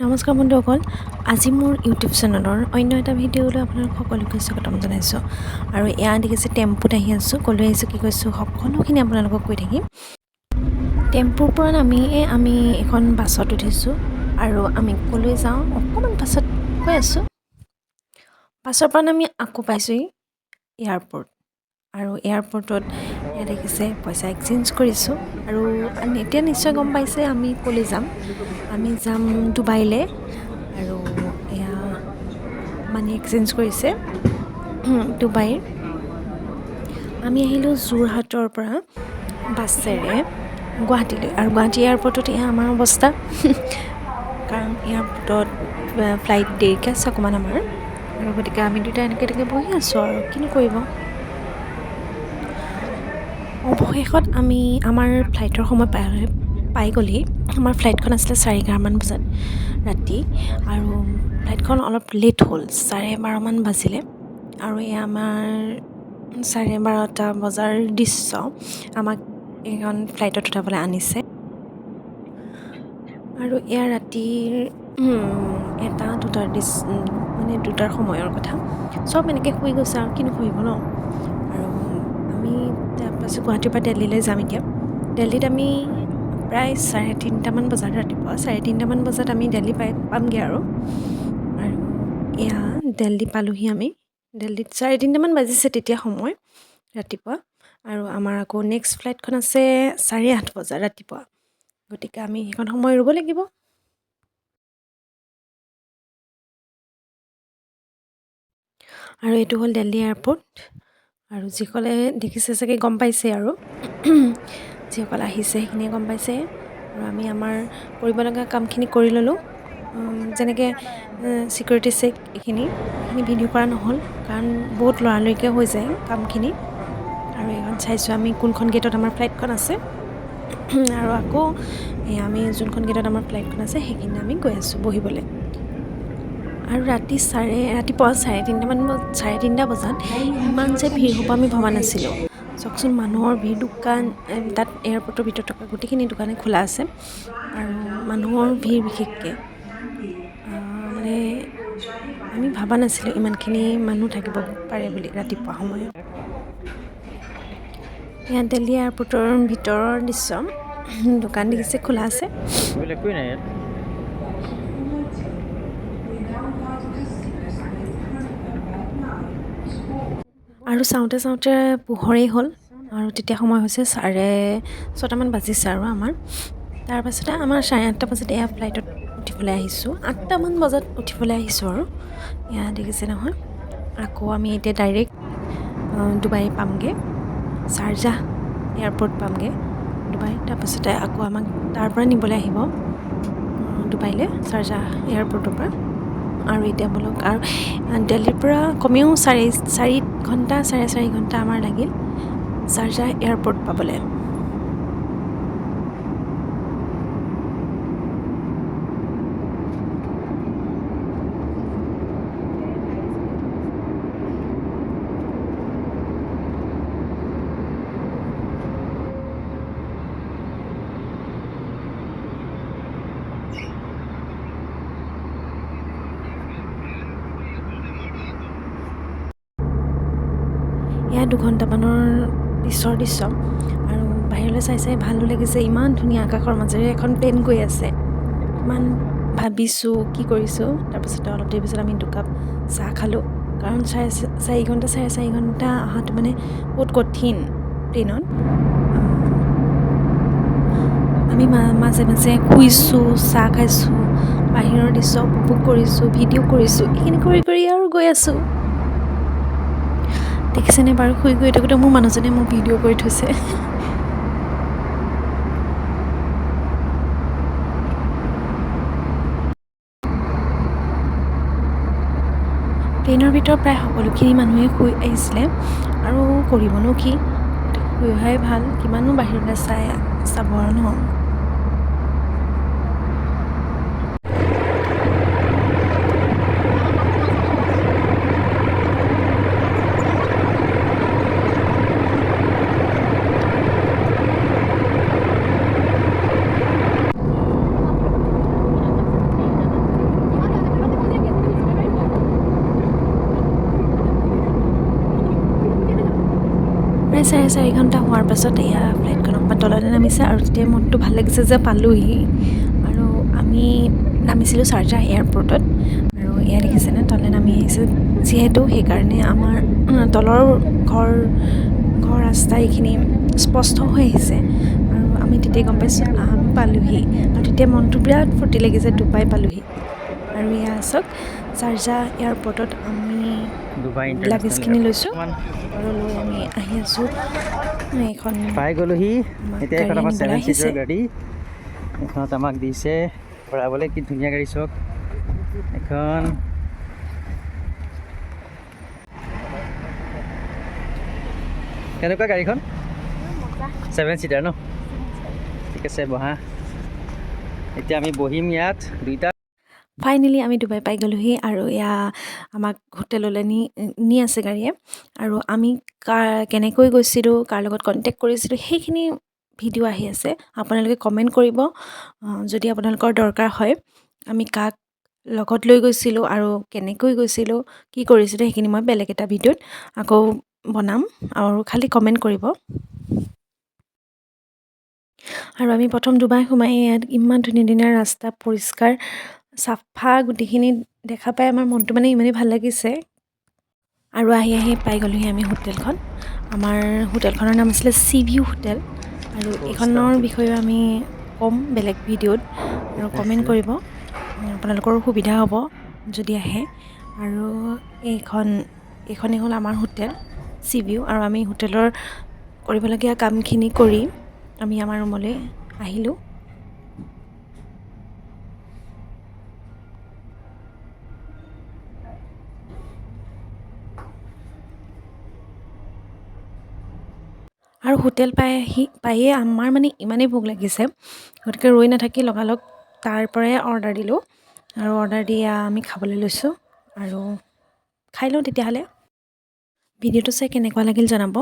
নমস্কাৰ বন্ধুসকল, আজি মোৰ ইউটিউব চেনেলৰ অন্য এটা ভিডিঅ'লৈ আপোনালোক সকলোকে স্বাগতম জনাইছোঁ। আৰু এয়া দেখিছে টেম্পুত আহি আছোঁ, ক'লৈ আহিছোঁ কি কৈছোঁ সকলোখিনি আপোনালোকক কৈ থাকিম। টেম্পুৰ পৰা আমি এখন বাছত উঠিছোঁ আৰু আমি ক'লৈ যাওঁ অকণমান পাছত কৈ আছোঁ। বাছৰ পৰা আমি আকৌ পাইছোঁহি এয়াৰপৰ্ট। আৰু এয়াৰপৰ্টত এয়া দেখিছে পইচা এক্সচেঞ্জ কৰিছোঁ আৰু এতিয়া নিশ্চয় গম পাইছে আমি ক'লৈ যাম। আমি যাম ডুবাইলৈ আৰু এয়া মানি এক্সচেঞ্জ কৰিছে ডুবাইৰ। আমি আহিলোঁ যোৰহাটৰ পৰা বাছেৰে গুৱাহাটীলৈ আৰু গুৱাহাটী এয়াৰপৰ্টত এয়া আমাৰ অৱস্থা কাৰণ এয়াৰপৰ্টত ফ্লাইট দেৰিকৈ আছে অকণমান আমাৰ আৰু গতিকে আমি দুটা এনেকৈ বহি আছোঁ আৰু কিনো কৰিব। অৱশেষত আমি আমাৰ ফ্লাইটৰ সময় পাই গ'লহি। আমাৰ ফ্লাইটখন আছিলে 11:30 বজাত ৰাতি আৰু ফ্লাইটখন অলপ লেট হ'ল, 12:30 বাজিলে আৰু এয়া আমাৰ 12:30 বজাৰ দৃশ্য আমাক এইখন ফ্লাইটত উঠাবলৈ আনিছে। আৰু এয়া ৰাতিৰ 1-2টাৰ দুটাৰ সময়ৰ কথা। চব এনেকৈ শুই গৈছে আৰু কিনো কৰিব ন। আৰু আমি তাৰপাছত গুৱাহাটীৰ পৰা দিল্লীলৈ যাম এতিয়া। দিল্লীত আমি প্ৰায় 3:30 বজাত ৰাতিপুৱা 3:30 বজাত আমি দিল্লী পামগৈ আৰু এয়া দিল্লী পালোঁহি আমি। দিল্লীত 3:30 বাজিছে তেতিয়া সময় ৰাতিপুৱা আৰু আমাৰ আকৌ নেক্সট ফ্লাইটখন আছে 8:30 বজাত ৰাতিপুৱা। গতিকে আমি সেইখন সময় ৰ'ব লাগিব। আৰু এইটো হ'ল দিল্লী এয়াৰপৰ্ট আৰু যিসকলে দেখিছে চাগে গম পাইছে আৰু যিসকল আহিছে সেইখিনিয়ে গম পাইছে। আৰু আমি আমাৰ কৰিব লগা কামখিনি কৰি ল'লোঁ, যেনেকৈ ছিকিউৰিটি চেক এইখিনি ভিডিঅ' কৰা নহ'ল কাৰণ বহুত লৰালৰিকৈ হৈ যায় কামখিনি। আৰু এইখন চাইছোঁ আমি কোনখন গেটত আমাৰ ফ্লাইটখন আছে আৰু আকৌ আমি যোনখন গেটত আমাৰ ফ্লাইটখন আছে সেইখিনি আমি গৈ আছোঁ বহিবলৈ। আৰু ৰাতিপুৱা 3:30 বজাত ইমান যে ভিৰ হ'ব আমি ভবা নাছিলোঁ। চাওকচোন মানুহৰ ভিৰ, দোকান তাত এয়াৰপৰ্টৰ ভিতৰত থকা গোটেইখিনি দোকানে খোলা আছে আৰু মানুহৰ ভিৰ বিশেষকৈ মানে আমি ভবা নাছিলোঁ ইমানখিনি মানুহ থাকিব পাৰে বুলি ৰাতিপুৱা সময়ত। ইয়াত দিল্লী এয়াৰপৰ্টৰ ভিতৰৰ দৃশ্য, দোকান দেখিছে খোলা আছে। আৰু চাওঁতে পোহৰেই হ'ল আৰু তেতিয়া সময় হৈছে 6:30 বাজিছে আৰু আমাৰ। তাৰপাছতে আমাৰ 8:30 বজাত এয়া ফ্লাইটত উঠিবলৈ আহিছোঁ, 8টামান বজাত উঠিবলৈ আহিছোঁ আৰু এয়া দেখিছে নহয়। আকৌ আমি এতিয়া ডাইৰেক্ট ডুবাই পামগৈ, চাৰজাহ এয়াৰপৰ্ট পামগৈ ডুবাই। তাৰপাছতে আকৌ আমাক তাৰ পৰা নিবলৈ আহিব ডুবাইলৈ চাৰজাহ এয়াৰপৰ্টৰ পৰা। আৰু এতিয়া বলক আৰু দিল্লীৰ পৰা কমেও 4 ঘণ্টা 4.5 ঘণ্টা আমাৰ লাগিল চাৰজাহ এয়াৰপৰ্ট পাবলৈ। এয়া 2 ঘণ্টামানৰ পিছৰ দৃশ্য আৰু বাহিৰলৈ চাই ভালো লাগিছে। ইমান ধুনীয়া আকাশৰ মাজেৰে এখন প্লেন গৈ আছে। ইমান ভাবিছোঁ কি কৰিছোঁ। তাৰপিছতে অলপ দেৰি পিছত আমি দুকাপ চাহ খালোঁ কাৰণ 4.5 ঘণ্টা অহাটো মানে বহুত কঠিন প্লেনত। আমি মাজে শুইছোঁ, চাহ খাইছোঁ, বাহিৰৰ দৃশ্য উপভোগ কৰিছোঁ, ভিডিঅ' কৰিছোঁ। এইখিনি কৰি আৰু গৈ আছোঁ। দেখিছেনে বাৰু, শুই গৈ থাকোঁতে মোৰ মানুহজনে মোক ভিডিঅ' কৰি থৈছে। প্লেনৰ ভিতৰত প্ৰায় সকলোখিনি মানুহে শুই আহিছিলে আৰু কৰিবনো কি, শুই অহাই ভাল, কিমানো বাহিৰলৈ চাব আৰু ন। প্ৰায় 4.5 ঘণ্টা হোৱাৰ পাছত এয়া ফ্লাইটখন অকণমান তললৈ নামিছে আৰু তেতিয়া মনটো ভাল লাগিছে যে পালোহি। আৰু আমি নামিছিলোঁ চাৰ্জা এয়াৰপৰ্টত আৰু এয়া দেখিছেনে তললৈ নামি আহিছোঁ যিহেতু সেইকাৰণে আমাৰ তলৰ ঘৰ ৰাস্তা এইখিনি স্পষ্ট হৈ আহিছে আৰু আমি তেতিয়াই গম পাইছোঁ আমি পালোহি আৰু তেতিয়া মনটো বিৰাট ফূৰ্তি লাগিছে ডুবাই পালোহি। আৰু এয়া চাওক চাৰ্জা এয়াৰপৰ্টত আমি লাগেজখিনি লৈছোঁ আৰু লৈ আমি আহি আছোঁ এখন পাই গ'লোহি। আমাক এতিয়া এখন গাড়ী আমাৰ নিবলৈ 7 আহিছে। ছিটাৰ গাড়ী এখনত আমাক দিছে ভৰাবলৈ। কি ধুনীয়া গাড়ী চাওক এখন। কেনেকুৱা গাড়ীখন? 7 ছিটাৰ ন? ঠিক আছে বহা। এতিয়া আমি বহিম ইয়াত দুইটা। ফাইনেলি আমি ডুবাই পাই গ'লোহি আৰু এয়া আমাক হোটেললৈ নি আছে গাড়ীয়ে আৰু আমি কেনেকৈ গৈছিলোঁ, কাৰ লগত কণ্টেক্ট কৰিছিলোঁ সেইখিনি ভিডিঅ' আহি আছে। আপোনালোকে কমেণ্ট কৰিব যদি আপোনালোকৰ দৰকাৰ হয়। আমি কাক লগত লৈ গৈছিলোঁ আৰু কেনেকৈ গৈছিলোঁ, কি কৰিছিলোঁ সেইখিনি মই বেলেগ এটা ভিডিঅ'ত আকৌ বনাম আৰু খালি কমেণ্ট কৰিব। আৰু আমি প্ৰথম ডুবাই সোমাই ইয়াত ইমান ধুনীয়া ধুনীয়া ৰাস্তা, পৰিষ্কাৰ চাফা গোটেইখিনি দেখা পাই আমাৰ মনটো মানে ইমানেই ভাল লাগিছে। আৰু আহি আহি পাই গ'লোহি আমি হোটেলখন। আমাৰ হোটেলখনৰ নাম আছিলে চি ভিউ হোটেল আৰু এইখনৰ বিষয়েও আমি ক'ম বেলেগ ভিডিঅ'ত আৰু কমেণ্ট কৰিব। আপোনালোকৰো সুবিধা হ'ব যদি আহে। আৰু এইখনেই হ'ল আমাৰ হোটেল চি ভিউ আৰু আমি হোটেলৰ কৰিবলগীয়া কামখিনি কৰি আমি আমাৰ ৰুমলৈ আহিলোঁ। আৰু হোটেল পায়ে আমাৰ মানে ইমানেই ভোক লাগিছে গতিকে ৰৈ নাথাকি লগালগ তাৰ পৰাই অৰ্ডাৰ দিলোঁ আৰু অৰ্ডাৰ দি আমি খাবলৈ লৈছোঁ আৰু খাই লওঁ তেতিয়াহ'লে। ভিডিঅ'টো চাই কেনেকুৱা লাগিল জনাব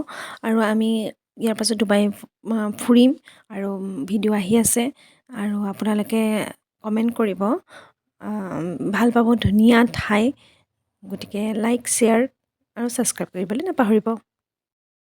আৰু আমি ইয়াৰ পাছত ডুবাই ফুৰিম আৰু ভিডিঅ' আহি আছে আৰু আপোনালোকে কমেণ্ট কৰিব, ভাল পাব, ধুনীয়া ঠাই। গতিকে লাইক, শ্বেয়াৰ আৰু ছাবস্ক্ৰাইব কৰিবলৈ নাপাহৰিব।